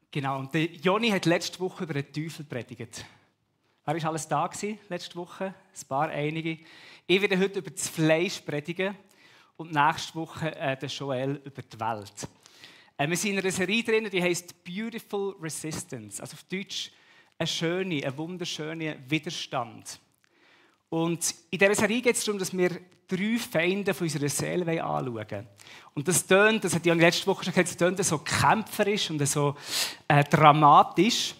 Genau, und der Joni hat letzte Woche über den Teufel predigt. Wer war alles da letzte Woche? Ein paar, einige. Ich werde heute über das Fleisch predigen und nächste Woche der Joel über die Welt. Wir sind in einer Serie drin, die heisst Beautiful Resistance, also auf Deutsch ein wunderschöner Widerstand. Und in dieser Serie geht es darum, dass wir 3 Feinde von unserer Seele anschauen wollen. Und das hat Joni letzte Woche schon gesagt, das tönt so kämpferisch und so dramatisch.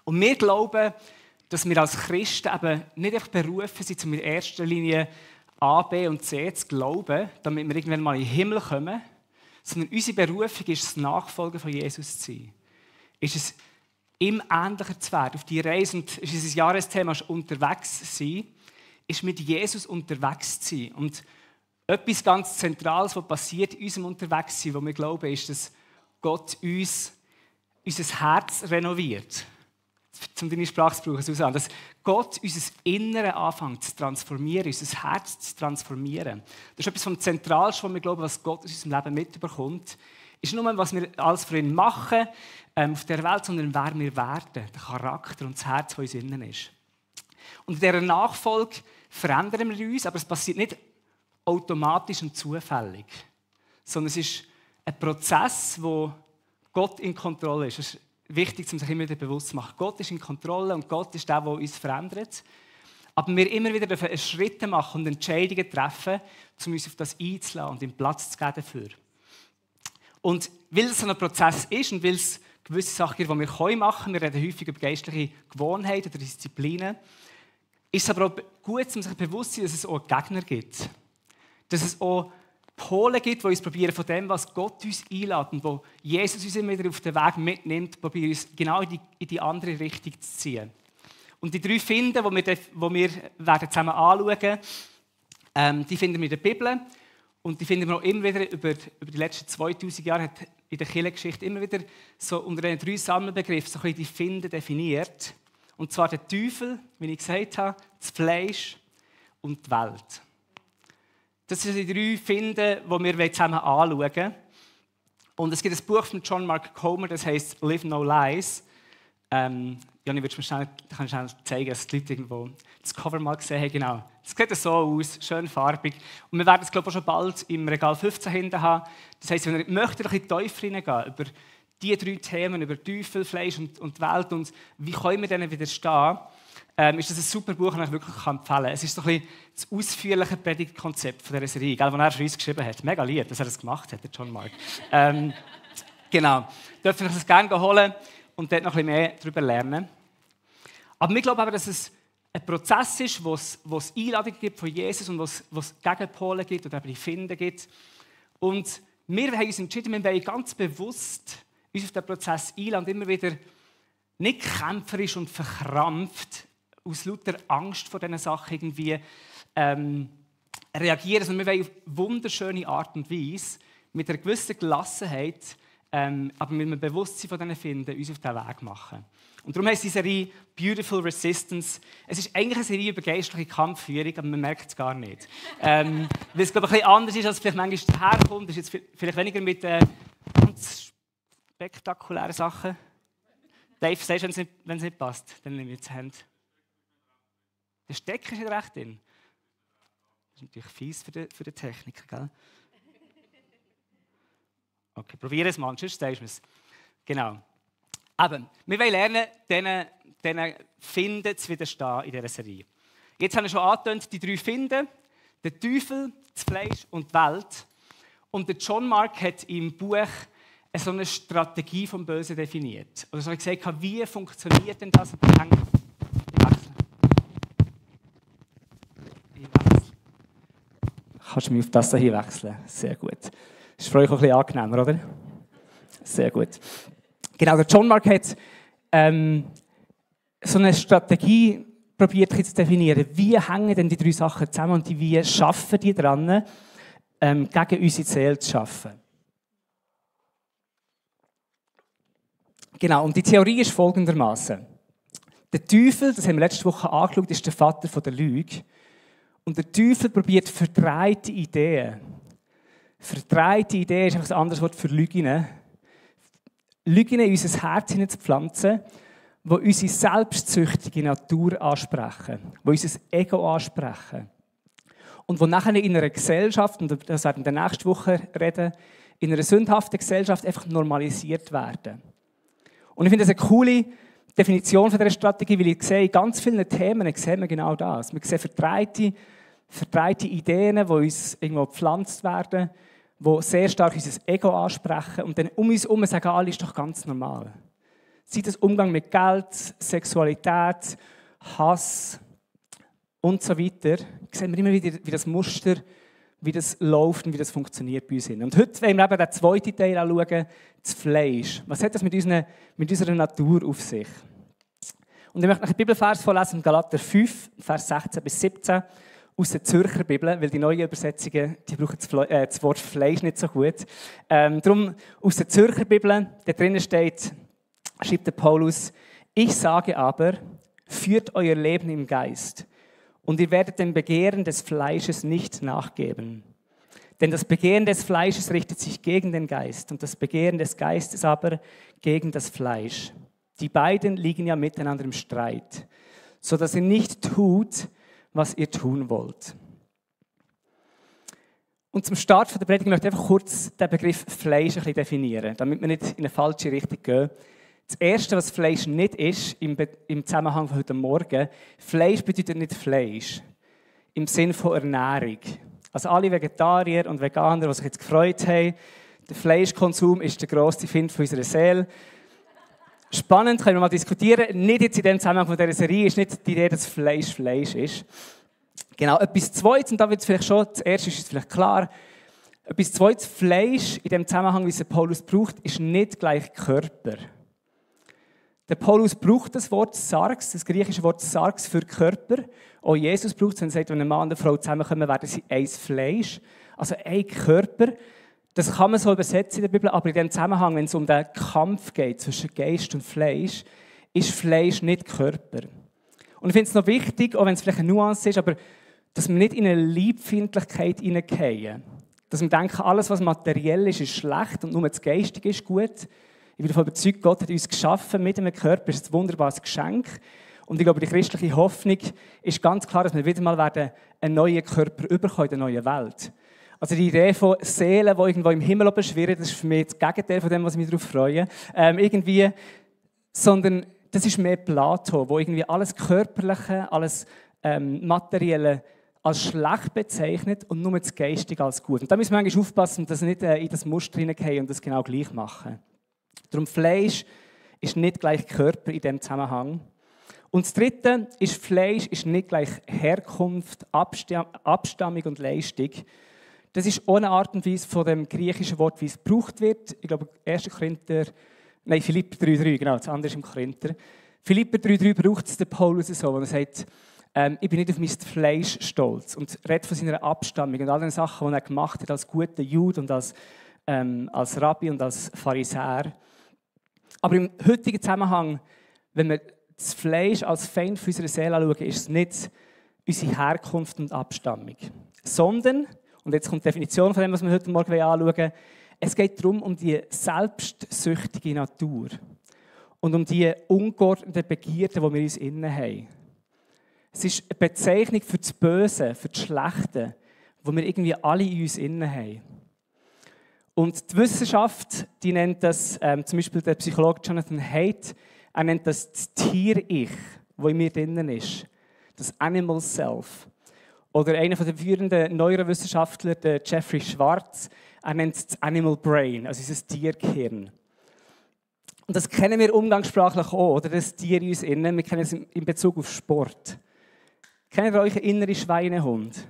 Und wir glauben, dass wir als Christen eben nicht einfach berufen sind, um in erster Linie A, B und C zu glauben, damit wir irgendwann mal in den Himmel kommen, sondern unsere Berufung ist es, Nachfolger von Jesus zu sein. Ist es, ihm ähnlicher zu werden, auf die Reise, und ist unser Jahresthema unterwegs sein, ist mit Jesus unterwegs zu sein. Und etwas ganz Zentrales, was passiert in unserem Unterwegssein, wo wir glauben, ist, dass Gott uns unser Herz renoviert. Um deine Sprache zu brauchen, dass Gott unser Innere anfängt zu transformieren, unser Herz zu transformieren. Das ist etwas vom Zentralsten, was wir glauben, was Gott aus unserem Leben mitbekommt. Ist nicht nur, was wir alles für ihn machen auf der Welt, sondern wer wir werden, der Charakter und das Herz, das uns innen ist. Und in dieser Nachfolge verändern wir uns, aber es passiert nicht automatisch und zufällig, sondern es ist ein Prozess, wo Gott in Kontrolle ist. Es ist wichtig, sich immer wieder bewusst zu machen. Gott ist in Kontrolle und Gott ist der, der uns verändert. Aber wir immer wieder Schritte machen und Entscheidungen treffen, um uns auf das einzulassen und ihm Platz zu geben dafür. Und weil es so ein Prozess ist und weil es gewisse Sachen gibt, die wir machen können, wir reden häufig über geistliche Gewohnheiten oder Disziplinen, ist es aber auch gut, um sich bewusst zu sein, dass es auch Gegner gibt. Dass es auch Pole gibt, die uns probieren, von dem, was Gott uns einlädt und wo Jesus uns immer wieder auf den Weg mitnimmt, probieren uns genau in die andere Richtung zu ziehen. Und die 3 Finden, die wir werden zusammen anschauen, die finden wir in der Bibel und die finden wir auch immer wieder über die letzten 2000 Jahre hat in der Kirchengeschichte immer wieder so unter den 3 Sammelbegriffen so ein bisschen die Finden definiert. Und zwar der Teufel, wie ich gesagt habe, das Fleisch und die Welt. Das sind die 3 Finden, die wir zusammen anschauen wollen. Und es gibt ein Buch von John Mark Comer, das heisst Live No Lies. Jani, würdest du mir schnell zeigen, dass die Leute irgendwo das Cover mal gesehen haben? Genau. Es sieht so aus, schön farbig. Und wir werden es, glaube ich, auch schon bald im Regal 15 hinten haben. Das heisst, wenn ihr möchtet, ein bisschen tiefer hineingehen über diese 3 Themen, über Teufel, Fleisch und Welt und wie können wir denen widerstehen, ist das ein super Buch, das ich wirklich empfehlen kann. Es ist so ein bisschen das ausführliche Predigtkonzept von dieser Serie, das er für uns geschrieben hat. Mega lieb, dass er das gemacht hat, der John Mark. Genau. Dürft ihr euch das gerne holen und dort noch ein bisschen mehr darüber lernen. Aber wir glauben aber, dass es ein Prozess ist, wo es Einladungen gibt von Jesus und wo es Gegenpole gibt oder eben die Finden gibt. Und wir haben uns entschieden, wir wollen ganz bewusst uns auf diesen Prozess einladen und immer wieder nicht kämpferisch und verkrampft aus lauter Angst vor diesen Sachen irgendwie reagieren, sondern wir wollen auf wunderschöne Art und Weise, mit einer gewissen Gelassenheit, aber mit einem Bewusstsein von diesen Finden, uns auf diesen Weg machen. Und darum heisst die Serie Beautiful Resistance. Es ist eigentlich eine Serie über geistliche Kampfführung, aber man merkt es gar nicht. Weil es, glaube ich, ein bisschen anders ist, als es vielleicht manchmal daherkommt. Das ist jetzt vielleicht weniger mit ganz spektakulären Sachen. Dave, sagst du, wenn es nicht passt, dann nehme ich jetzt die Hand. Der Stecker ist recht drin. Das ist natürlich fies für den Techniker, gell? Okay, probiere es mal, sonst sagst du es. Genau. Eben, wir wollen lernen, diesen Finden zu widerstehen in dieser Serie. Jetzt habe ich schon angetönt, die 3 Finden, der Teufel, das Fleisch und die Welt. Und der John Mark hat im Buch so eine Strategie vom Bösen definiert. Oder so habe ich gesagt, wie funktioniert denn das? Kannst du mich auf das hier wechseln? Sehr gut. Das ist für euch auch ein bisschen angenehmer, oder? Sehr gut. Genau, der John Mark hat so eine Strategie probiert zu definieren. Wie hängen denn die 3 Sachen zusammen und wie schaffen die daran, gegen unsere Seele zu arbeiten? Genau, und die Theorie ist folgendermaßen: Der Teufel, das haben wir letzte Woche angeschaut, ist der Vater der Lüge. Und der Teufel probiert verdrehte Ideen. Verdrehte Ideen ist einfach ein anderes Wort für Lügen. Lügen in unser Herz hineinzupflanzen, die unsere selbstsüchtige Natur ansprechen, die unser Ego ansprechen. Und die nachher in einer Gesellschaft, und das werden wir in der nächsten Woche reden, in einer sündhaften Gesellschaft einfach normalisiert werden. Und ich finde das eine coole Definition von dieser Strategie, weil ich sehe, in ganz vielen Themen sehen wir genau das. Wir sehen verdreite Ideen, die uns irgendwo gepflanzt werden, die sehr stark unser Ego ansprechen und dann um uns herum sagen, alles ist doch ganz normal. Sei das Umgang mit Geld, Sexualität, Hass und so weiter, sehen wir immer wieder, wie das Muster, wie das läuft und wie das funktioniert bei uns. Und heute wollen wir eben den zweiten Teil anschauen, das Fleisch. Was hat das mit unserer Natur auf sich? Und ich möchte einen Bibelvers vorlesen, Galater 5, Vers 16 bis 17, aus der Zürcher Bibel, weil die neuen Übersetzungen, die brauchen das Wort Fleisch nicht so gut. Darum aus der Zürcher Bibel, da drinnen steht, schreibt der Paulus, ich sage aber, führt euer Leben im Geist und ihr werdet dem Begehren des Fleisches nicht nachgeben. Denn das Begehren des Fleisches richtet sich gegen den Geist und das Begehren des Geistes aber gegen das Fleisch. Die beiden liegen ja miteinander im Streit, so dass ihr nicht tut, was ihr tun wollt. Und zum Start der Predigt möchte ich einfach kurz den Begriff Fleisch ein bisschen definieren, damit wir nicht in eine falsche Richtung gehen. Das Erste, was Fleisch nicht ist, im Zusammenhang von heute Morgen, Fleisch bedeutet nicht Fleisch, im Sinne von Ernährung. Also alle Vegetarier und Veganer, die sich jetzt gefreut haben, der Fleischkonsum ist der grosste Find von unserer Seele. Spannend, können wir mal diskutieren. Nicht jetzt in dem Zusammenhang von dieser Serie ist nicht die Idee, dass Fleisch Fleisch ist. Genau, etwas Zweites, und da wird es vielleicht schon, das Erste ist vielleicht klar, etwas Zweites, Fleisch in dem Zusammenhang, wie es Paulus braucht, ist nicht gleich Körper. Der Paulus braucht das Wort Sarx, das griechische Wort Sarx für Körper. Auch Jesus braucht es, wenn er sagt, wenn ein Mann und eine Frau zusammenkommen, werden sie ein Fleisch. Also ein Körper. Das kann man so übersetzen in der Bibel, aber in dem Zusammenhang, wenn es um den Kampf geht zwischen Geist und Fleisch, ist Fleisch nicht Körper. Und ich finde es noch wichtig, auch wenn es vielleicht eine Nuance ist, aber dass wir nicht in eine Leibfeindlichkeit hineingehen. Dass wir denken, alles, was materiell ist schlecht und nur das Geistige ist gut. Ich bin davon überzeugt, Gott hat uns geschaffen mit einem Körper, das ist ein wunderbares Geschenk. Und ich glaube, die christliche Hoffnung ist ganz klar, dass wir wieder mal einen neuen Körper bekommen in der neuen Welt. Also die Idee von Seelen, die irgendwo im Himmel beschwirren, das ist für mich das Gegenteil von dem, was ich mich darauf freue. Sondern das ist mehr Plato, wo irgendwie alles Körperliche, alles Materielle als schlecht bezeichnet und nur das Geistige als gut. Und da müssen wir manchmal aufpassen, dass wir nicht in das Muster hineingehen und das genau gleich machen. Darum Fleisch ist nicht gleich Körper in diesem Zusammenhang. Und das Dritte ist, Fleisch ist nicht gleich Herkunft, Abstammung und Leistung. Das ist auch eine Art und Weise von dem griechischen Wort, wie es gebraucht wird. Ich glaube, Philipper 3,3, genau, das andere ist im Korinther. Philipper 3,3 braucht es der Paulus so, wo er sagt, ich bin nicht auf mein Fleisch stolz. Und redet von seiner Abstammung und all den Sachen, die er gemacht hat als guter Jude und als Rabbi und als Pharisäer. Aber im heutigen Zusammenhang, wenn wir das Fleisch als Feind für unsere Seele anschauen, ist es nicht unsere Herkunft und Abstammung, sondern, und jetzt kommt die Definition von dem, was wir heute Morgen anschauen, es geht darum, um die selbstsüchtige Natur und um die ungeordneten Begierden, die wir in uns innen haben. Es ist eine Bezeichnung für das Böse, für das Schlechte, wo wir irgendwie alle in uns innen haben. Und die Wissenschaft, die nennt das, zum Beispiel der Psychologe Jonathan Haidt, er nennt das Tier-Ich, das in mir drinnen ist. Das Animal Self. Oder einer der führenden Neurowissenschaftler, der Jeffrey Schwartz, er nennt es das Animal Brain, also dieses Tiergehirn. Und das kennen wir umgangssprachlich auch, oder das Tier in uns innen. Wir kennen es in Bezug auf Sport. Kennt ihr euch einen inneren Schweinehund? Hast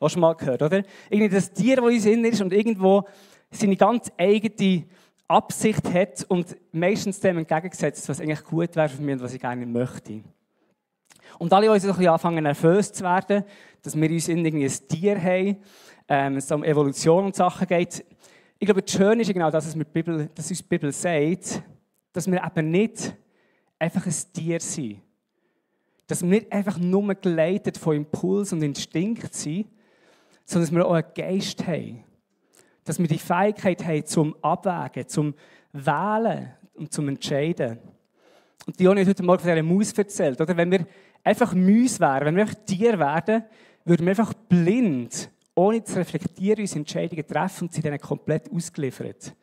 du schon mal gehört, oder? Irgendwie das Tier, das in uns innen ist und irgendwo seine ganz eigene Absicht hat und meistens dem entgegengesetzt, was eigentlich gut wäre für mich und was ich gerne möchte. Und alle, die uns anfangen nervös zu werden, dass wir uns irgendwie ein Tier haben, es um Evolution und Sachen geht. Ich glaube, das Schöne ist genau das, was uns die Bibel sagt, dass wir eben nicht einfach ein Tier sind. Dass wir nicht einfach nur geleitet von Impuls und Instinkt sind, sondern dass wir auch einen Geist haben. Dass wir die Fähigkeit haben zum Abwägen, zum Wählen, und zum Entscheiden. Und Dioni hat heute Morgen von dieser Maus erzählt. Oder? Wenn wir einfach Mäuse wären, wenn wir einfach Tiere wären, würden wir einfach blind, ohne zu reflektieren, unsere Entscheidungen treffen und sie dann komplett ausgeliefert.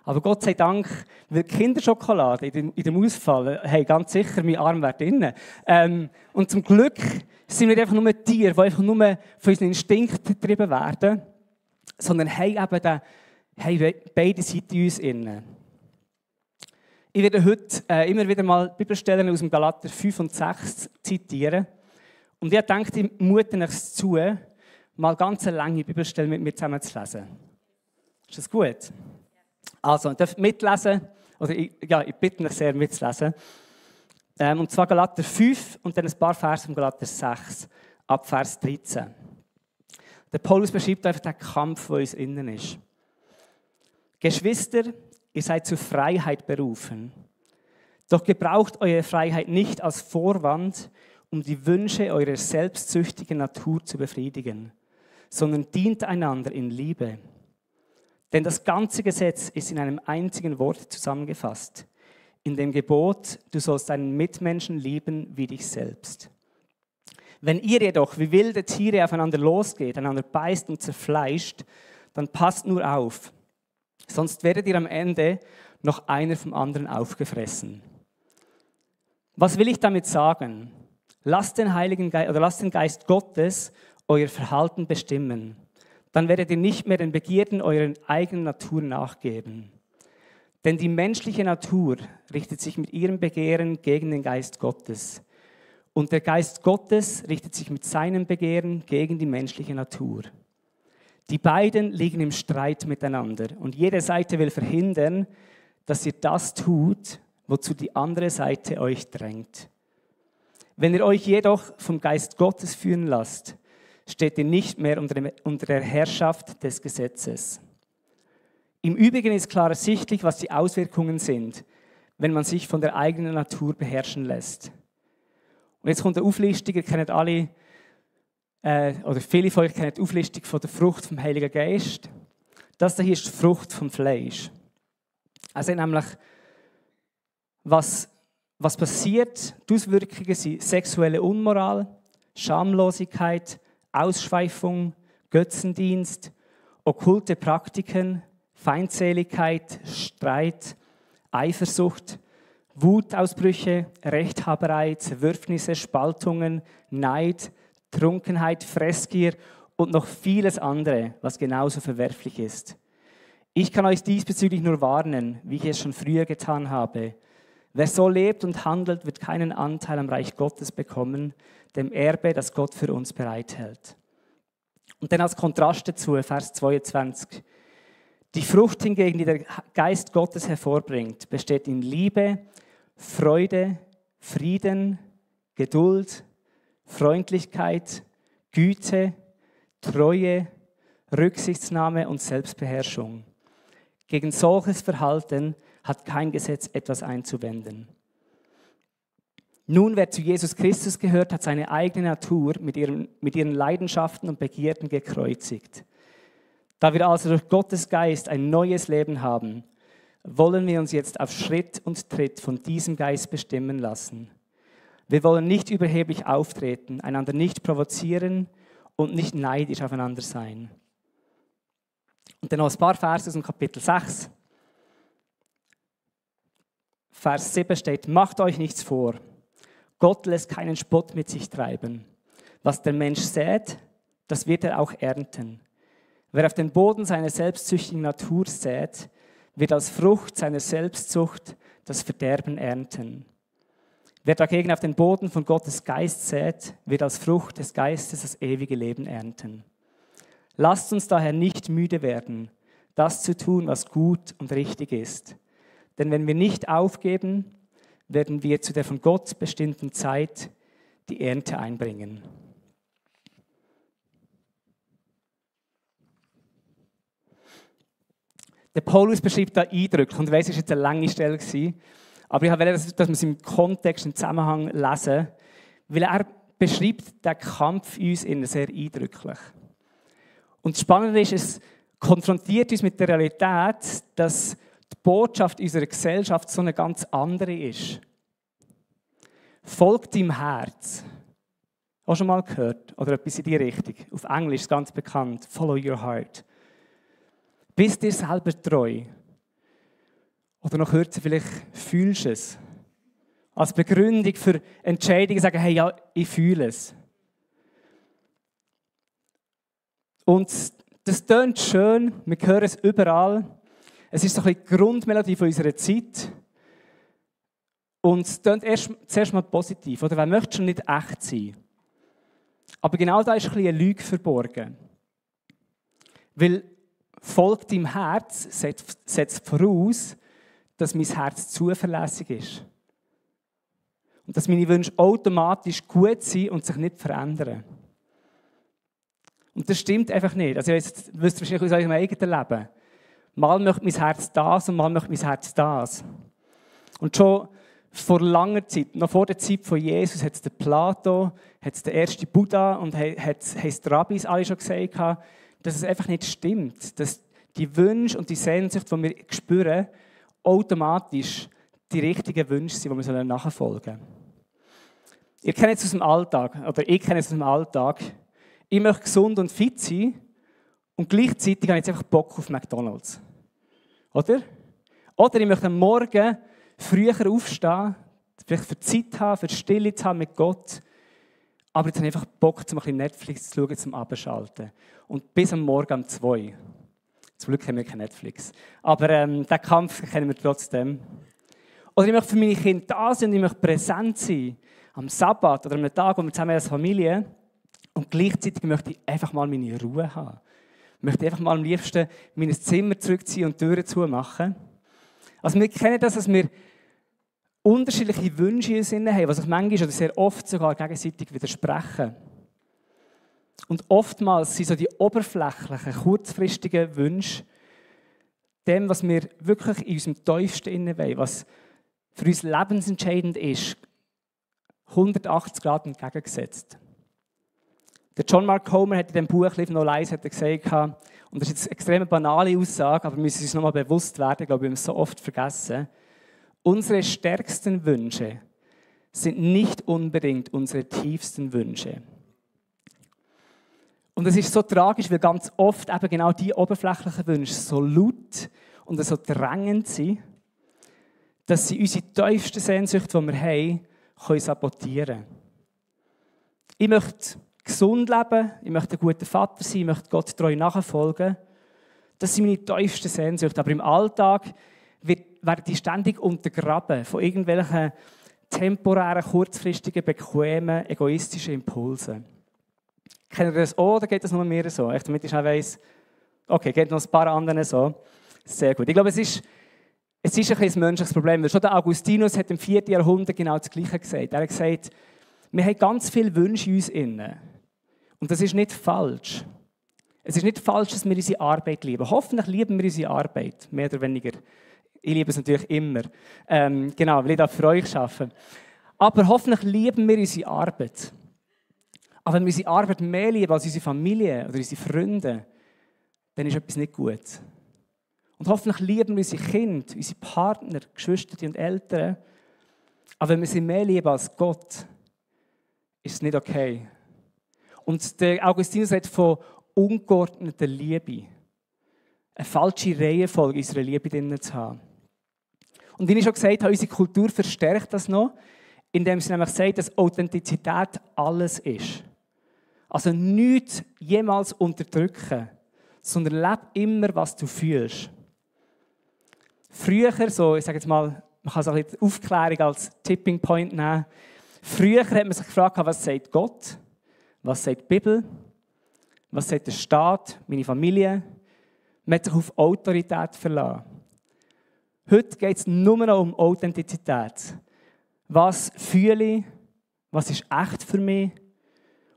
Aber Gott sei Dank, weil Kinderschokolade in der Maus fallen, hey, ganz sicher, mein Arm wäre drin. Und zum Glück sind wir nicht einfach nur Tiere, die einfach nur von unseren Instinkten getrieben werden, sondern haben eben beide Seiten in uns innen. Ich werde heute immer wieder mal Bibelstellen aus dem Galater 5 und 6 zitieren. Und ich denke, ich mute euch zu, mal ganz eine lange Bibelstelle mit mir zusammen zu lesen. Ist das gut? Also, ihr dürft mitlesen, oder ich bitte euch sehr mitzulesen. Und zwar Galater 5 und dann ein paar Verse von Galater 6, ab Vers 13. Der Paulus beschreibt einfach den Kampf, der uns innen ist. Geschwister, ihr seid zur Freiheit berufen. Doch gebraucht eure Freiheit nicht als Vorwand, um die Wünsche eurer selbstsüchtigen Natur zu befriedigen, sondern dient einander in Liebe. Denn das ganze Gesetz ist in einem einzigen Wort zusammengefasst. In dem Gebot, du sollst deinen Mitmenschen lieben wie dich selbst. Wenn ihr jedoch wie wilde Tiere aufeinander losgeht, einander beißt und zerfleischt, dann passt nur auf. Sonst werdet ihr am Ende noch einer vom anderen aufgefressen. Was will ich damit sagen? Lasst den Geist Gottes euer Verhalten bestimmen. Dann werdet ihr nicht mehr den Begierden eurer eigenen Natur nachgeben. Denn die menschliche Natur richtet sich mit ihrem Begehren gegen den Geist Gottes. Und der Geist Gottes richtet sich mit seinem Begehren gegen die menschliche Natur. Die beiden liegen im Streit miteinander und jede Seite will verhindern, dass ihr das tut, wozu die andere Seite euch drängt. Wenn ihr euch jedoch vom Geist Gottes führen lasst, steht ihr nicht mehr unter der Herrschaft des Gesetzes. Im Übrigen ist klar ersichtlich, was die Auswirkungen sind, wenn man sich von der eigenen Natur beherrschen lässt. Und jetzt kommt eine Auflistung, ihr kennt alle, oder viele von euch kennen die Auflistung von der Frucht vom Heiligen Geist. Das hier ist die Frucht vom Fleisch. Also nämlich, was passiert, die Auswirkungen sind sexuelle Unmoral, Schamlosigkeit, Ausschweifung, Götzendienst, okkulte Praktiken, Feindseligkeit, Streit, Eifersucht, Wutausbrüche, Rechthaberei, Zerwürfnisse, Spaltungen, Neid, Trunkenheit, Fressgier und noch vieles andere, was genauso verwerflich ist. Ich kann euch diesbezüglich nur warnen, wie ich es schon früher getan habe. Wer so lebt und handelt, wird keinen Anteil am Reich Gottes bekommen, dem Erbe, das Gott für uns bereithält. Und dann als Kontrast dazu, Vers 22. Die Frucht hingegen, die der Geist Gottes hervorbringt, besteht in Liebe, Freude, Frieden, Geduld, Freundlichkeit, Güte, Treue, Rücksichtsnahme und Selbstbeherrschung. Gegen solches Verhalten hat kein Gesetz etwas einzuwenden. Nun, wer zu Jesus Christus gehört, hat seine eigene Natur mit ihren Leidenschaften und Begierden gekreuzigt. Da wir also durch Gottes Geist ein neues Leben haben, wollen wir uns jetzt auf Schritt und Tritt von diesem Geist bestimmen lassen. Wir wollen nicht überheblich auftreten, einander nicht provozieren und nicht neidisch aufeinander sein. Und dann noch ein paar Verse aus dem Kapitel 6. Vers 7 steht, macht euch nichts vor. Gott lässt keinen Spott mit sich treiben. Was der Mensch sät, das wird er auch ernten. Wer auf den Boden seiner selbstsüchtigen Natur sät, wird als Frucht seiner Selbstsucht das Verderben ernten. Wer dagegen auf den Boden von Gottes Geist sät, wird als Frucht des Geistes das ewige Leben ernten. Lasst uns daher nicht müde werden, das zu tun, was gut und richtig ist. Denn wenn wir nicht aufgeben, werden wir zu der von Gott bestimmten Zeit die Ernte einbringen. Der Paulus beschreibt da eindrücklich, und ich weiss, es war jetzt eine lange Stelle, aber ich wollte, dass wir es im Kontext, im Zusammenhang lesen, weil er beschreibt den Kampf in uns sehr eindrücklich. Und das Spannende ist, es konfrontiert uns mit der Realität, dass die Botschaft unserer Gesellschaft so eine ganz andere ist. Folg deinem Herz. Auch schon mal gehört? Oder etwas in die Richtung. Auf Englisch ist ganz bekannt. Follow your heart. Bist dir selber treu. Oder noch kürzer, vielleicht fühlst du es. Als Begründung für Entscheidungen sagen, hey, ja, ich fühle es. Und das tönt schön, wir hören es überall. Es ist so ein bisschen die Grundmelodie von unserer Zeit. Und es tönt zuerst mal positiv. Oder wer möchte schon nicht echt sein? Aber genau da ist ein bisschen eine Lüge verborgen. Weil Folg deinem Herz setzt voraus, dass mein Herz zuverlässig ist. Und dass meine Wünsche automatisch gut sind und sich nicht verändern. Und das stimmt einfach nicht. Also jetzt wisst ihr wahrscheinlich aus eurem eigenen Leben. Mal möchte mein Herz das und mal möchte mein Herz das. Und schon vor langer Zeit, noch vor der Zeit von Jesus, hat es den Plato, hat es den ersten Buddha und haben die Rabbis alle schon gesagt, dass es einfach nicht stimmt. Dass die Wünsche und die Sehnsucht, die wir spüren, automatisch die richtigen Wünsche sind, die wir nachfolgen sollen. Ihr kennt es aus dem Alltag, oder ich kenne es aus dem Alltag. Ich möchte gesund und fit sein und gleichzeitig habe ich jetzt einfach Bock auf McDonald's. Oder? Oder ich möchte am Morgen früher aufstehen, vielleicht für Zeit haben, für Stille zu haben mit Gott. Aber jetzt habe ich einfach Bock, um ein bisschen Netflix zu schauen, zum Abschalten. Und bis am Morgen um 2. Zum Glück haben wir kein Netflix. Aber den Kampf kennen wir trotzdem. Oder ich möchte für meine Kinder da sein und ich möchte präsent sein. Am Sabbat oder am Tag, wo wir zusammen als Familie. Und gleichzeitig möchte ich einfach mal meine Ruhe haben. Ich möchte einfach mal am liebsten in mein Zimmer zurückziehen und die Türen zumachen. Also wir kennen das, dass wir unterschiedliche Wünsche in Sinn haben, was sich manchmal oder sehr oft sogar gegenseitig widersprechen. Und oftmals sind so die oberflächlichen, kurzfristigen Wünsche dem, was wir wirklich in unserem Tiefsten innen wollen, was für uns lebensentscheidend ist, 180 Grad entgegengesetzt. Der John Mark Comer hat in dem Buch «Live No Lies» gesagt, und das ist jetzt eine extrem banale Aussage, aber wir müssen uns nochmal bewusst werden, ich glaube, wir haben es so oft vergessen, unsere stärksten Wünsche sind nicht unbedingt unsere tiefsten Wünsche. Und es ist so tragisch, weil ganz oft eben genau die oberflächlichen Wünsche so laut und so drängend sind, dass sie unsere tiefsten Sehnsüchte, die wir haben, können sabotieren. Ich möchte gesund leben, ich möchte ein guter Vater sein, ich möchte Gott treu nachfolgen. Das sind meine tiefsten Sehnsüchte. Aber im Alltag werden die ständig untergraben von irgendwelchen temporären, kurzfristigen, bequemen, egoistischen Impulsen. Kennt ihr das auch oder geht das nur mir so? Echt, damit ich auch weiss, okay, geht noch ein paar anderen so. Sehr gut. Ich glaube, es ist ein bisschen ein menschliches Problem. Weil schon der Augustinus hat im 4. Jahrhundert genau das Gleiche gesagt. Er hat gesagt, wir haben ganz viele Wünsche in uns innen. Und das ist nicht falsch. Es ist nicht falsch, dass wir unsere Arbeit lieben. Hoffentlich lieben wir unsere Arbeit, mehr oder weniger. Ich liebe es natürlich immer. Genau, weil ich da für euch arbeite. Aber hoffentlich lieben wir unsere Arbeit. Aber wenn wir unsere Arbeit mehr lieben als unsere Familie oder unsere Freunde, dann ist etwas nicht gut. Und hoffentlich lieben wir unsere Kinder, unsere Partner, Geschwister und Eltern. Aber wenn wir sie mehr lieben als Gott, ist es nicht okay. Und der Augustinus redet von ungeordneter Liebe. Eine falsche Reihenfolge in unserer Liebe drin zu haben. Und wie ich schon gesagt habe, unsere Kultur verstärkt das noch, indem sie nämlich sagt, dass Authentizität alles ist. Also nichts jemals unterdrücken, sondern lebe immer, was du fühlst. Früher, so, ich sage jetzt mal, man kann so ein bisschen Aufklärung als Tipping Point nehmen. Früher hat man sich gefragt, was sagt Gott? Was sagt die Bibel? Was sagt der Staat, meine Familie? Man hat sich auf Autorität verlassen. Heute geht es nur noch um Authentizität. Was fühle ich? Was ist echt für mich?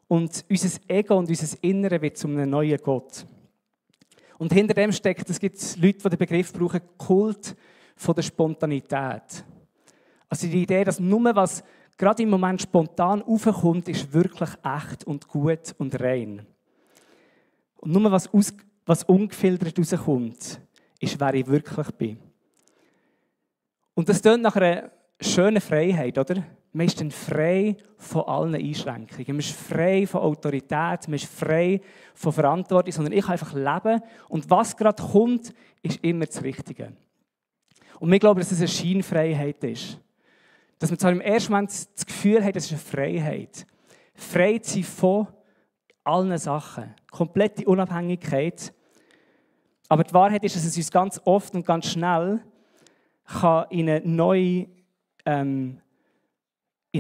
Und unser Ego und unser Innere wird zu einem neuen Gott. Und hinter dem steckt, es gibt Leute, die den Begriff brauchen, Kult von der Spontanität. Also die Idee, dass nur was gerade im Moment spontan aufkommt, ist wirklich echt und gut und rein. Und nur was ungefiltert rauskommt, ist, wer ich wirklich bin. Und das klingt nach einer schönen Freiheit, oder? Man ist dann frei von allen Einschränkungen. Man ist frei von Autorität, man ist frei von Verantwortung, sondern ich kann einfach leben und was gerade kommt, ist immer das Richtige. Und wir glauben, dass es eine Scheinfreiheit ist. Dass man zwar im ersten Moment das Gefühl hat, es ist eine Freiheit. Frei zu sein von allen Sachen. Komplette Unabhängigkeit. Aber die Wahrheit ist, dass es uns ganz oft und ganz schnell kann in eine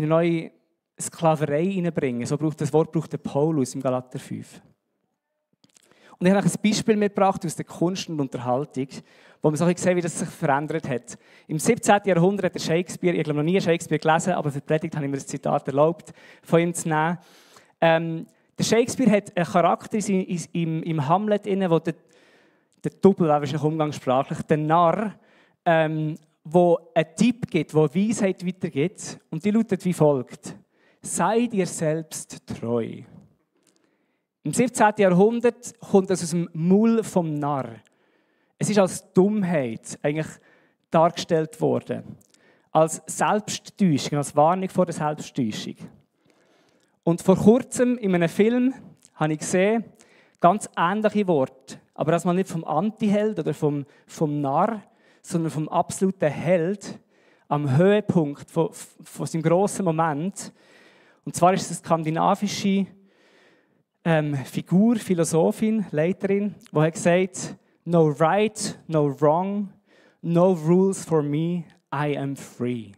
neue Sklaverei hineinbringen. So braucht das Wort der Paulus im Galater 5. Und ich habe ein Beispiel mitgebracht aus der Kunst und Unterhaltung, wo man so sehen, wie das sich verändert hat. Im 17. Jahrhundert hat der Shakespeare, ich habe noch nie Shakespeare gelesen, aber für die Predigt habe ich mir das Zitat erlaubt, von ihm zu nehmen. Der Shakespeare hat einen Charakter im Hamlet, wo der Double, wahrscheinlich umgangssprachlich, der Narr, wo einen Tipp gibt, wo Weisheit weitergibt. Und die lautet wie folgt: Sei dir selbst treu. Im 17. Jahrhundert kommt das aus dem Maul vom Narr. Es ist als Dummheit eigentlich dargestellt worden. Als Selbsttäuschung, als Warnung vor der Selbsttäuschung. Und vor kurzem in einem Film habe ich gesehen, ganz ähnliche Worte, aber das mal nicht vom Antiheld oder vom Narr, sondern vom absoluten Held am Höhepunkt von seinem grossen Moment. Und zwar ist es eine skandinavische Figur, Philosophin, Leiterin, die hat gesagt: No right, no wrong, no rules for me, I am free.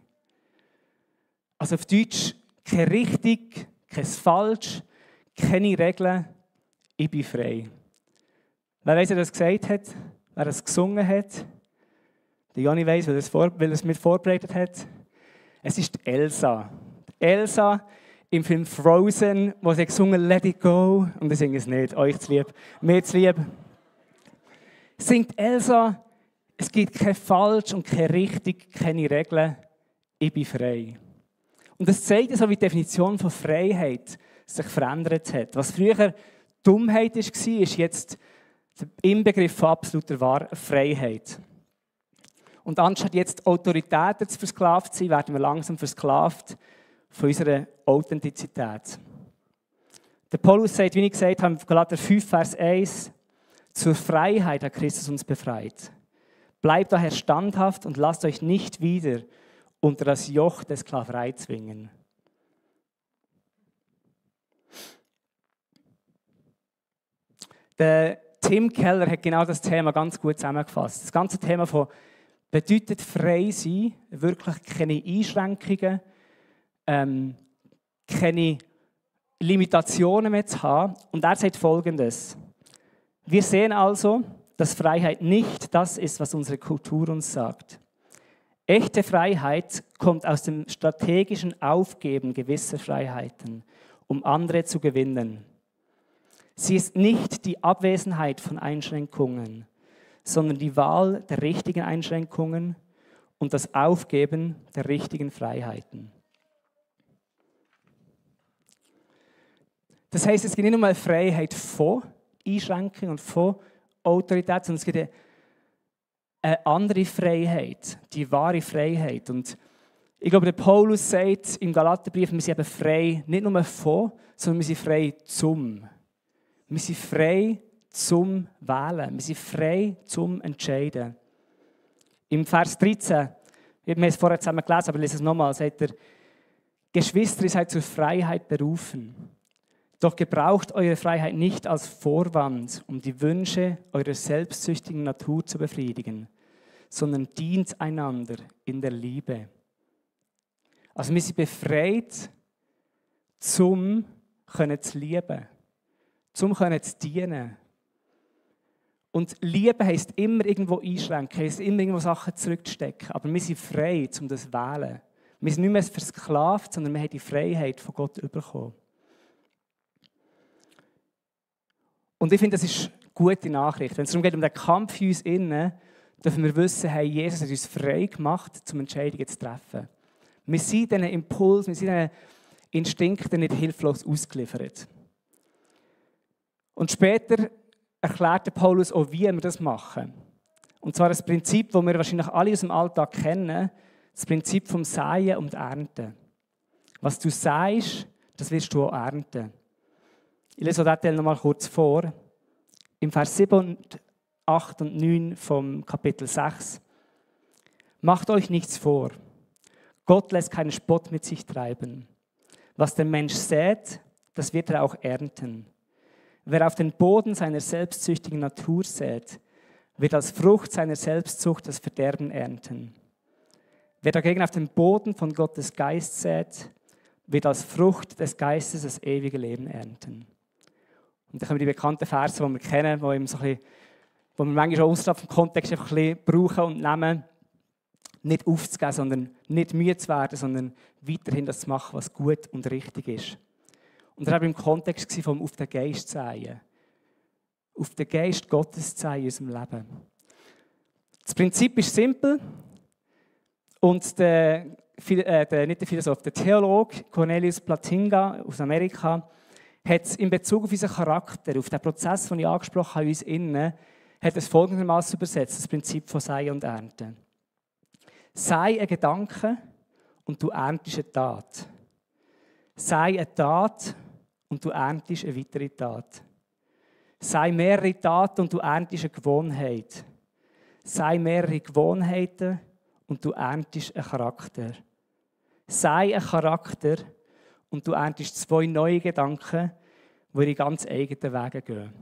Also auf Deutsch, keine richtig, kein falsch, keine Regeln, ich bin frei. Wer weiss, wer das gesagt hat? Wer das gesungen hat? Der Joni weiss, weil er es mit vorbereitet hat. Es ist Elsa. Elsa im Film Frozen, wo sie gesungen hat, Let it go. Und ich singe es nicht, euch zu lieb, mir zu lieb. Singt Elsa, es gibt kein falsch und kein richtig, keine Regeln, ich bin frei. Und das zeigt so, wie die Definition von Freiheit sich verändert hat. Was früher Dummheit war, ist jetzt der Inbegriff von absoluter Freiheit. Und anstatt jetzt Autoritäten zu versklavt sein, werden wir langsam versklavt von unserer Authentizität. Der Paulus sagt, wie ich gesagt habe, Galater 5, Vers 1, zur Freiheit hat Christus uns befreit. Bleibt daher standhaft und lasst euch nicht wieder unter das Joch der Sklaverei zwingen. Der Tim Keller hat genau das Thema ganz gut zusammengefasst. Das ganze Thema von bedeutet frei sein, wirklich keine Einschränkungen, keine Limitationen mehr zu haben. Und er sagt Folgendes: Wir sehen also, dass Freiheit nicht das ist, was unsere Kultur uns sagt. Echte Freiheit kommt aus dem strategischen Aufgeben gewisser Freiheiten, um andere zu gewinnen. Sie ist nicht die Abwesenheit von Einschränkungen, sondern die Wahl der richtigen Einschränkungen und das Aufgeben der richtigen Freiheiten. Das heisst, es gibt nicht nur eine Freiheit von Einschränkungen und von Autorität, sondern es gibt eine andere Freiheit, die wahre Freiheit. Und ich glaube, der Paulus sagt im Galaterbrief, wir sind eben frei, nicht nur von, sondern wir sind frei zum. Wir sind frei zum Wählen. Wir sind frei zum Entscheiden. Im Vers 13, wir haben es vorher zusammen gelesen, aber ich lese es nochmal, sagt er: Geschwister, ihr seid zur Freiheit berufen. Doch gebraucht eure Freiheit nicht als Vorwand, um die Wünsche eurer selbstsüchtigen Natur zu befriedigen, sondern dient einander in der Liebe. Also wir sind befreit, zum zu lieben, zum zu dienen. Und Liebe heisst immer irgendwo einschränken, heisst immer irgendwo Sachen zurückzustecken. Aber wir sind frei, um das zu wählen. Wir sind nicht mehr versklavt, sondern wir haben die Freiheit von Gott bekommen. Und ich finde, das ist eine gute Nachricht. Wenn es darum geht, um den Kampf in uns innen, dürfen wir wissen, hey, Jesus hat uns frei gemacht, um Entscheidungen zu treffen. Wir sind diesen Impuls, wir sind diesen Instinkten nicht hilflos ausgeliefert. Und später erklärt Paulus auch, wie wir das machen. Und zwar das Prinzip, das wir wahrscheinlich alle aus dem Alltag kennen, Das Prinzip vom Säen und Ernten. Was du säst, das wirst du auch ernten. Ich lese auch diesen noch mal kurz vor. Im Vers 7, 8 und 9 vom Kapitel 6. Macht euch nichts vor. Gott lässt keinen Spott mit sich treiben. Was der Mensch sät, das wird er auch ernten. Wer auf den Boden seiner selbstsüchtigen Natur sät, wird als Frucht seiner Selbstsucht das Verderben ernten. Wer dagegen auf den Boden von Gottes Geist sät, wird als Frucht des Geistes das ewige Leben ernten. Und dann kommen die bekannten Verse, die wir kennen, wo wir manchmal auch außerhalb vom Kontext einfach ein bisschen brauchen und nehmen. Nicht aufzugeben, sondern nicht müde zu werden, sondern weiterhin das zu machen, was gut und richtig ist. Und das war im Kontext vom auf den Geist säen. Auf den Geist Gottes säen in unserem Leben. Das Prinzip ist simpel. Und der Theologe Cornelius Plantinga aus Amerika hat in Bezug auf unseren Charakter, auf den Prozess, den ich angesprochen habe, in uns innen, hat es folgendermaßen übersetzt, das Prinzip von Säen und Ernten. Sei ein Gedanke und du erntest eine Tat. Sei eine Tat und du erntest eine weitere Tat. Sei mehrere Taten und du erntest eine Gewohnheit. Sei mehrere Gewohnheiten und du erntest einen Charakter. Sei ein Charakter und du erntest 2 neue Gedanken, die ihre ganz eigenen Wege gehen.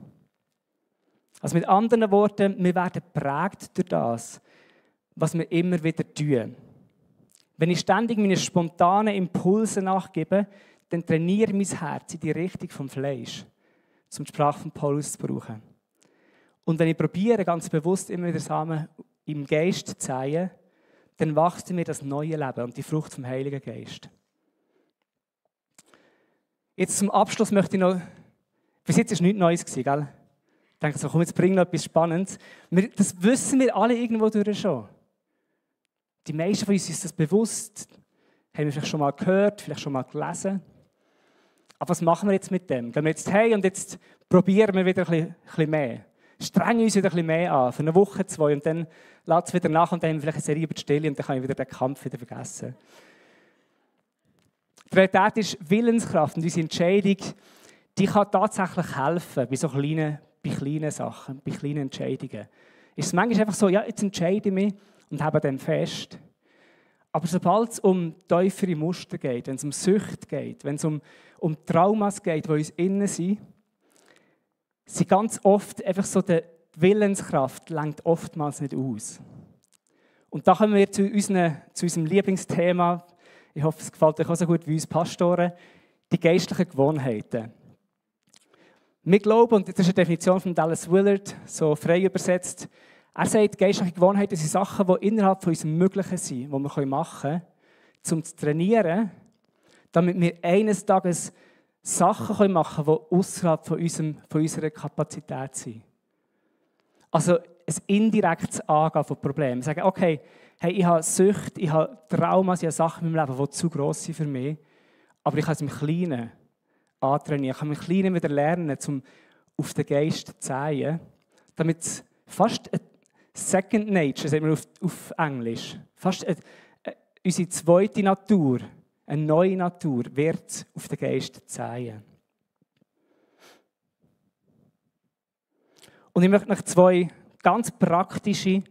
Also mit anderen Worten, wir werden geprägt durch das, was wir immer wieder tun. Wenn ich ständig meine spontanen Impulse nachgebe, dann trainiere ich mein Herz in die Richtung vom Fleisch, um die Sprache von Paulus zu brauchen. Und wenn ich probiere, ganz bewusst immer wieder Samen im Geist zu säen, dann wächst in mir das neue Leben und die Frucht vom Heiligen Geist. Jetzt zum Abschluss möchte ich noch, bis jetzt war nichts Neues, gell? Ich denke so, komm, jetzt bring noch etwas Spannendes. Das wissen wir alle irgendwo durch schon. Die meisten von uns ist das bewusst, haben wir vielleicht schon mal gehört, vielleicht schon mal gelesen. Aber was machen wir jetzt mit dem? Gehen wir jetzt hey und jetzt probieren wir wieder ein bisschen mehr. Strengen uns wieder ein bisschen mehr an, für eine Woche, 2 und dann lässt es wieder nach und dann haben wir vielleicht eine Serie über die Stille und dann kann ich wieder den Kampf wieder vergessen. Die Realität ist Willenskraft und unsere Entscheidung, die kann tatsächlich helfen bei so kleinen Sachen, bei kleinen Entscheidungen. Ist es manchmal einfach so, ja, jetzt entscheide ich mich und habe dem fest. Aber sobald es um tiefere Muster geht, wenn es um Sucht geht, wenn es um Traumas geht, die uns innen sind ganz oft einfach so, die Willenskraft reicht oftmals nicht aus. Und da kommen wir zu unserem Lieblingsthema, ich hoffe, es gefällt euch auch so gut wie uns Pastoren, die geistlichen Gewohnheiten. Wir glauben, und das ist eine Definition von Dallas Willard, so frei übersetzt, er sagt, geistliche Gewohnheiten sind Sachen, die innerhalb von unserem Möglichen sind, die wir machen können, um zu trainieren, damit wir eines Tages Sachen machen können, die außerhalb von unserer Kapazität sind. Also ein indirektes Angehen von Problemen. Sagen, okay, hey, ich habe Sucht, ich habe Traumas, ich habe Sachen in meinem Leben, die zu gross sind für mich, aber ich kann es im Kleinen antrainieren. Ich kann im Kleinen wieder lernen, um auf den Geist zu säen, damit es fast ein Second Nature, sagen wir auf Englisch, fast unsere zweite Natur, eine neue Natur, wird auf den Geist säen. Und ich möchte euch 2 ganz praktische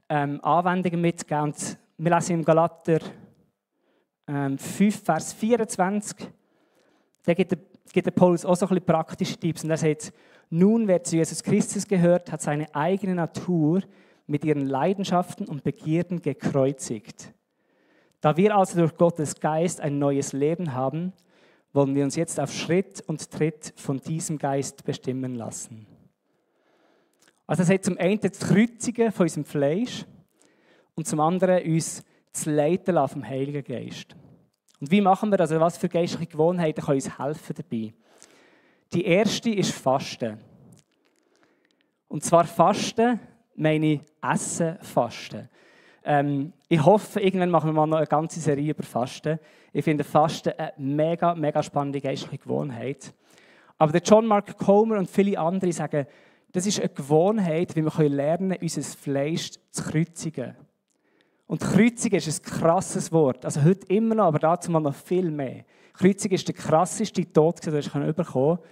Anwendungen mitgeben. Und wir lesen im Galater 5, Vers 24. Da gibt der Paulus auch so ein bisschen praktische Tipps. Und er sagt, nun, wer zu Jesus Christus gehört, hat seine eigene Natur mit ihren Leidenschaften und Begierden gekreuzigt. Da wir also durch Gottes Geist ein neues Leben haben, wollen wir uns jetzt auf Schritt und Tritt von diesem Geist bestimmen lassen. Also das heißt zum einen das Kreuzigen von unserem Fleisch und zum anderen uns zu leiten lassen vom Heiligen Geist. Und wie machen wir das? Also was für geistliche Gewohnheiten können uns helfen dabei? Die erste ist Fasten. Und zwar Fasten, meine ich Essen, Fasten. Ich hoffe, irgendwann machen wir mal noch eine ganze Serie über Fasten. Ich finde Fasten eine mega spannende geistliche Gewohnheit. Aber der John Mark Comer und viele andere sagen, das ist eine Gewohnheit, wie wir lernen können, unser Fleisch zu kreuzigen. Und Kreuzung ist ein krasses Wort. Also heute immer noch, aber dazu mal noch viel mehr. Kreuzung ist der krasseste Tod, den du bekommen kannst.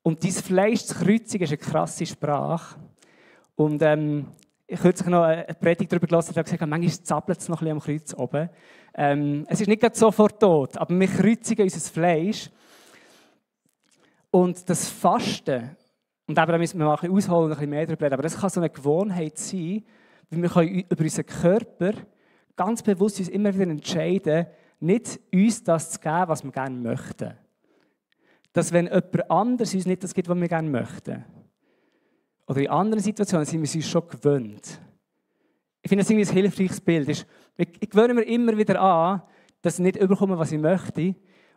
Und dein Fleisch zu kreuzigen ist eine krasse Sprache. Und ich habe kürzlich noch eine Predigt darüber gelesen, die gesagt hat, manchmal zappelt es noch ein bisschen am Kreuz oben. Es ist nicht sofort tot, aber wir kreuzigen unser Fleisch. Und das Fasten, und eben, da müssen wir mal ein bisschen ausholen und ein bisschen mehr darüber reden, aber das kann so eine Gewohnheit sein, weil wir können über unseren Körper ganz bewusst uns immer wieder entscheiden, nicht uns das zu geben, was wir gerne möchten. Dass wenn jemand anderes uns nicht das gibt, was wir gerne möchten, oder in anderen Situationen sind wir es uns schon gewöhnt. Ich finde das irgendwie ein hilfreiches Bild. Ich gewöhne mir immer wieder an, dass ich nicht überkomme, was ich möchte.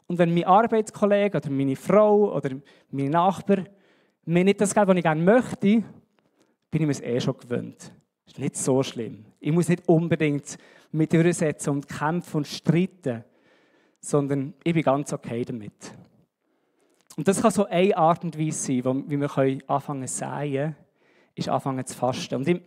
Und wenn mein Arbeitskollege oder meine Frau oder mein Nachbar mir nicht das geben, was ich gerne möchte, bin ich mir es schon gewöhnt. Das ist nicht so schlimm. Ich muss nicht unbedingt mit durchsetzen und kämpfen und streiten, sondern ich bin ganz okay damit. Und das kann so eine Art und Weise sein, wie wir anfangen zu säen, ist anfangen zu fasten. Und ich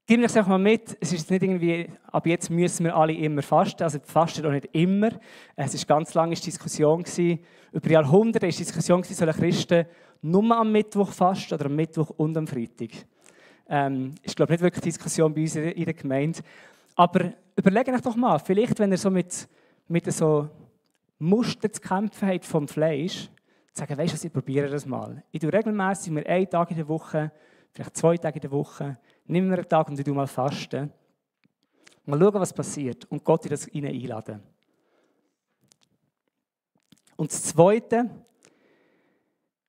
gebe euch einfach mal mit, es ist nicht irgendwie, ab jetzt müssen wir alle immer fasten, also fasten auch nicht immer. Es war eine ganz lange Diskussion gewesen. Über Jahrhunderte war die Diskussion, sollen Christen nur am Mittwoch fasten oder am Mittwoch und am Freitag. Ich glaube nicht wirklich Diskussion bei uns in der Gemeinde. Aber überlegt euch doch mal, vielleicht wenn ihr so mit so Mustern zu kämpfen habt vom Fleisch, sagen, weißt du was, ich probiere das mal. Ich tue regelmässig mir einen Tag in der Woche, vielleicht 2 Tage in der Woche, nimm mir einen Tag und ich tue mal fasten. Mal schauen, was passiert und Gott in das einladen. Und das Zweite,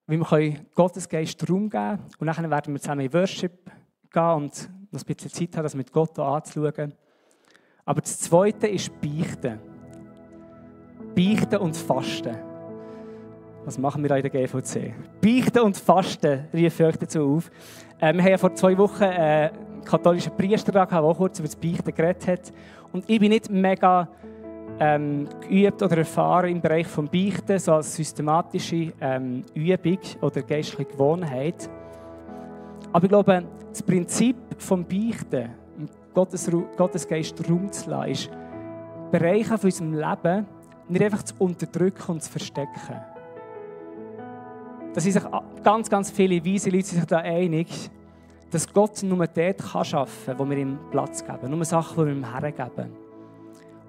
wie wir Gottes Geist Raum geben und dann werden wir zusammen in Worship gehen und noch ein bisschen Zeit haben, das mit Gott anzuschauen. Aber das Zweite ist Beichten. Beichten und Fasten. Was machen wir in der GVC? Beichten und Fasten rufe ich euch dazu auf. Wir haben ja vor 2 Wochen einen katholischen Priester da, der auch kurz über das Beichten geredet hat. Und ich bin nicht mega geübt oder erfahren im Bereich des Beichten, so als systematische Übung oder geistliche Gewohnheit. Aber ich glaube, das Prinzip des Beichten, Gottes Geist Raum zu lassen, ist, Bereiche von unserem Leben nicht einfach zu unterdrücken und zu verstecken. Da sind sich ganz, ganz viele weise Leute sich da einig, dass Gott nur dort arbeiten kann, wo wir ihm Platz geben. Nur Sachen, die wir ihm hergeben.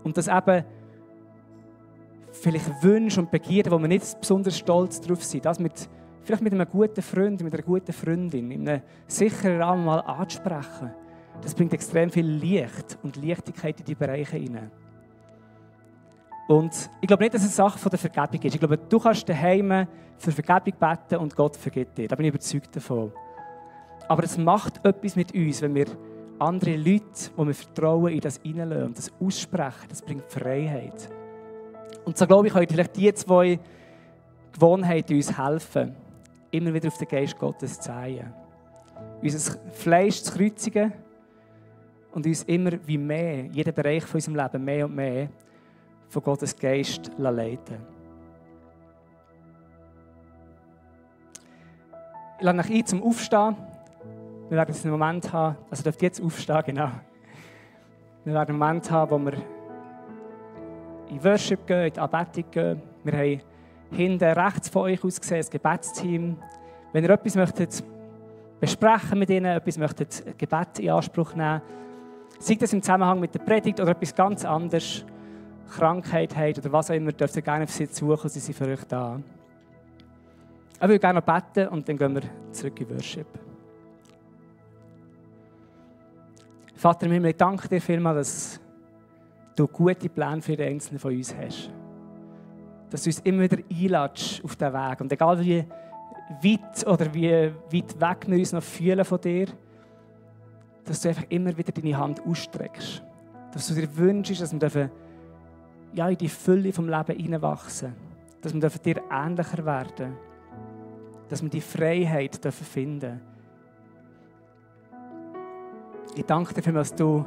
Und dass eben vielleicht Wünsche und Begierden, wo wir nicht besonders stolz drauf sind, das vielleicht mit einem guten Freund, mit einer guten Freundin, in einem sicheren Rahmen mal anzusprechen, das bringt extrem viel Licht und Leichtigkeit in die Bereiche hinein. Und ich glaube nicht, dass es eine Sache der Vergebung ist. Ich glaube, du kannst daheim für Vergebung beten und Gott vergibt dir. Da bin ich überzeugt davon. Aber es macht etwas mit uns, wenn wir andere Leute, die wir vertrauen, in das hineinlassen und das aussprechen. Das bringt Freiheit. Und so glaube ich, können vielleicht die 2 Gewohnheiten uns helfen, immer wieder auf den Geist Gottes zu sehen. Unser Fleisch zu kreuzigen und uns immer wie mehr, jeden Bereich von unserem Leben mehr und mehr von Gottes Geist leiten. Ich lade euch ein zum Aufstehen. Wir werden jetzt einen Moment haben, also ihr dürft jetzt aufstehen, genau. Wir werden einen Moment haben, wo wir in Worship gehen, in die Anbetung gehen. Wir haben hinten rechts von euch aus gesehen, das Gebetsteam. Wenn ihr etwas möchtet besprechen mit ihnen, etwas möchtet Gebet in Anspruch nehmen, sei das im Zusammenhang mit der Predigt oder etwas ganz anderes, Krankheit habt oder was auch immer, dürft ihr gerne auf sie suchen, sie sind für euch da. Ich würde gerne noch beten und dann gehen wir zurück in Worship. Vater im Himmel, ich danke dir vielmals, dass du gute Pläne für jeden Einzelnen von uns hast. Dass du uns immer wieder einlädst auf diesen Weg. Und egal wie weit oder wie weit weg wir uns noch fühlen von dir, dass du einfach immer wieder deine Hand ausstreckst. Dass du dir wünschst, dass wir in die Fülle vom Leben hineinwachsen. Dass wir dir ähnlicher werden. Dass wir die Freiheit finden dürfen. Ich danke dir, dass du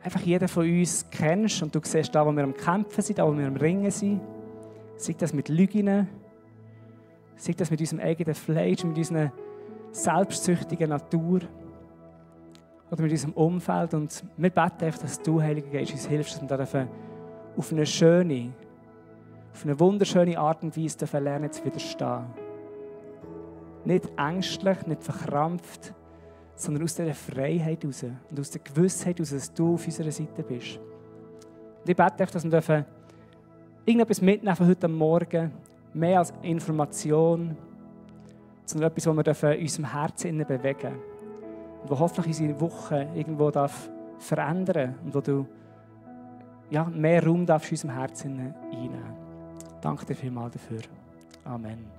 einfach jeden von uns kennst und du siehst, da wo wir am Kämpfen sind, da wo wir am Ringen sind. Sei das mit Lügen, sei das mit unserem eigenen Fleisch, mit unserer selbstsüchtigen Natur. oder mit unserem Umfeld. Und wir beten einfach, dass du, Heiliger Geist, uns hilfst, dass wir da auf eine schöne, auf eine wunderschöne Art und Weise lernen zu widerstehen. Nicht ängstlich, nicht verkrampft, sondern aus dieser Freiheit heraus und aus der Gewissheit heraus, dass du auf unserer Seite bist. Und ich bete einfach, dass wir irgendetwas mitnehmen von heute Morgen, mehr als Information, sondern etwas, was wir in unserem Herzen bewegen dürfen. Und was hoffentlich unsere Woche irgendwo verändern darf und wo du mehr Raum darfst in unserem Herzen einnehmen. Danke dir vielmals dafür. Amen.